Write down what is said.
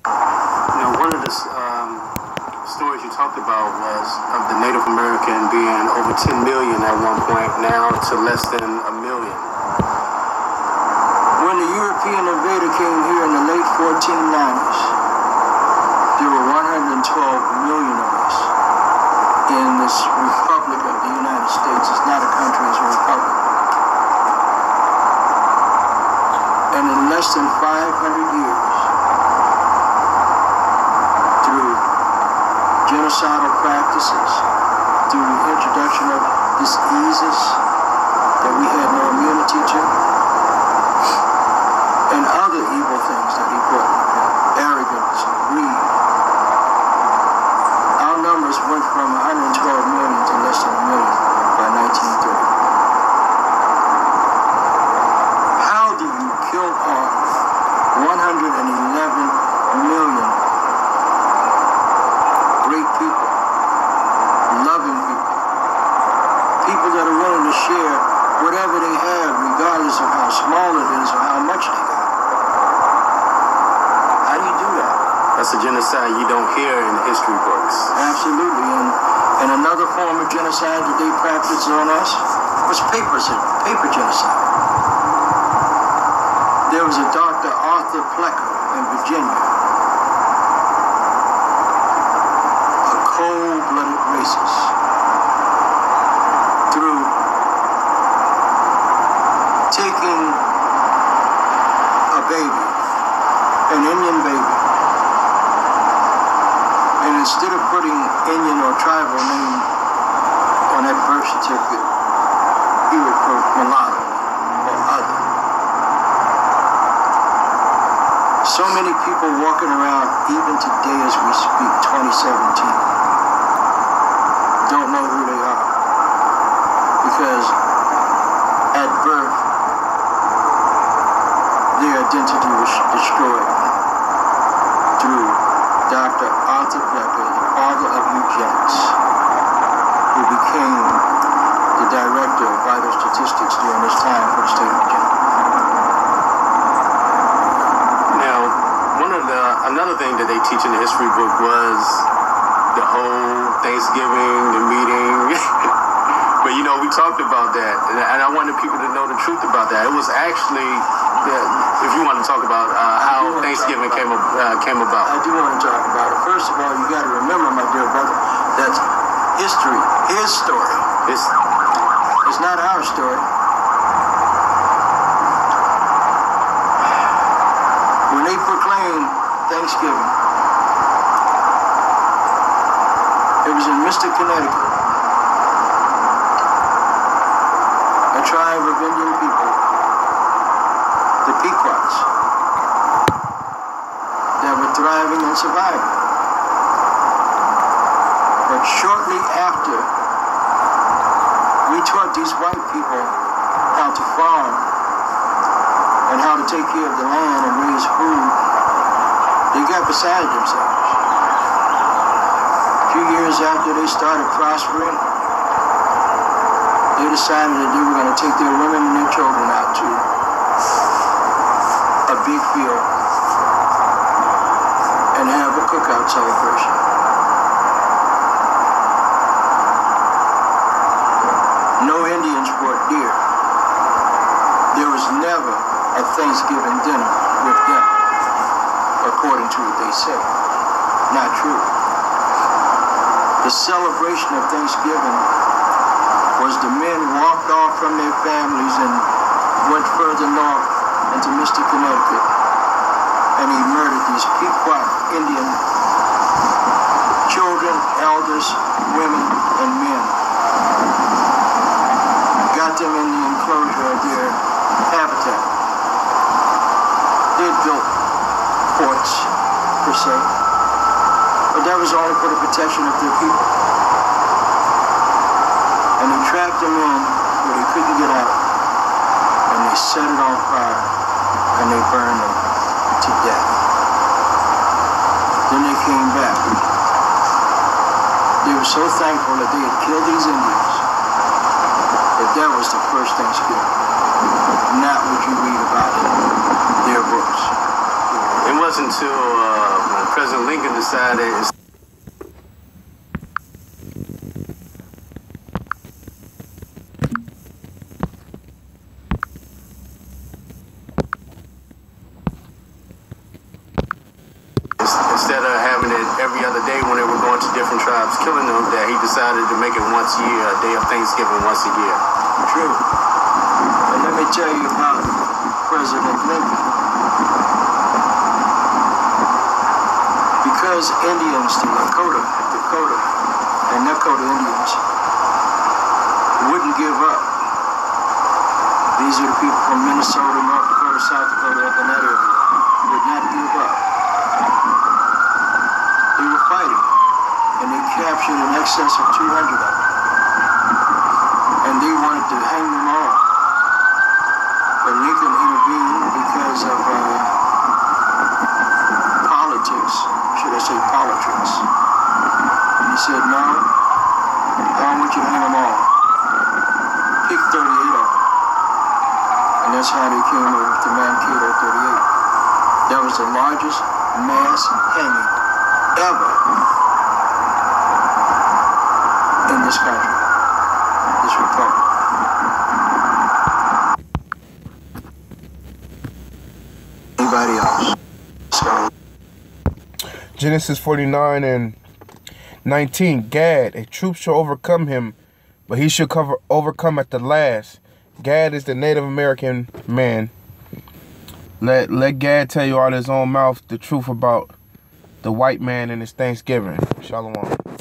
One of the stories you talked about was of the Native American being over 10 million at one point, now to less than 1 million. When the European invader came here in the late 1490s, there were 112 million of us in this Republic of the United States. It's not a country, it's a republic. And in less than 500 years, through genocidal practices, through the introduction of diseases that we had no immunity to, and other evil things that he brought, arrogance and greed, our numbers went from 112 million to less than 1 million by 1930. How do you kill off 111 million great people, loving people, people that are willing to share whatever they have, regardless of how small it is or how much they got? How do you do that? That's a genocide you don't hear in history books. Absolutely. And another form of genocide that they practiced on us was paper genocide. There was a Dr. Arthur Plecker in Virginia, a cold-blooded racist, through taking a baby, an Indian baby, and instead of putting Indian or tribal name on that birth certificate, he would put mulatto or other. So many people walking around, even today as we speak, 2017, don't know who they are. Because at birth, their identity was destroyed through Dr. Arthur Plecker, the father of eugenics, who became the director of vital statistics during this time for the state of Virginia. Another thing that they teach in the history book was the whole Thanksgiving, the meeting. But we talked about that, and I wanted people to know the truth about that. It was actually, if you want to talk about how Thanksgiving came about. I do want to talk about it. First of all, you got to remember, my dear brother, that's history, his story. It's not our story. When they proclaimed Thanksgiving, it was in Mystic, Connecticut. A tribe of Indian people, the Pequots, that were thriving and surviving. But shortly after, we taught these white people how to farm and how to take care of the land and raise food. They got beside themselves. A few years after they started prospering, they decided that they were going to take their women and their children out to a big field and have a cookout celebration. No Indians brought deer. There was never a Thanksgiving dinner with them, according to what they say. Not true. The celebration of Thanksgiving was the men walked off from their families and went further north into Mystic, Connecticut, and he murdered these Pequot Indian children, elders, women, and men. Got them in the enclosure of their habitat. They built forts, per se, but that was only for the protection of their people. And they trapped them in where they couldn't get out, and they set it on fire, and they burned them to death. Then they came back. They were so thankful that they had killed these Indians, that was the first Thanksgiving, not what you read about in their books. And was wasn't until when President Lincoln decided. Instead of having it every other day when they were going to different tribes killing them, that he decided to make it once a year, a day of Thanksgiving once a year. True. And let me tell you about President Lincoln. Because Indians, the Dakota and Nakota Indians wouldn't give up. These are the people from Minnesota, North Dakota, South Dakota, up in that area. Would not give up. They were fighting, and they captured in excess of 200 of them. And they wanted to hang them all. But Lincoln intervened because of politics, should I say politics. And he said, no, I don't want you to hang them all. Pick 38 of them. And that's how they came up with the Mankato 38. That was the largest mass hanging ever in this country, this republic. Anybody else? So, Genesis 49 and 19. Gad, a troop shall overcome him, but he shall overcome at the last. Gad is the Native American man. Let Gad tell you out of his own mouth the truth about the white man and his Thanksgiving. Shalawam.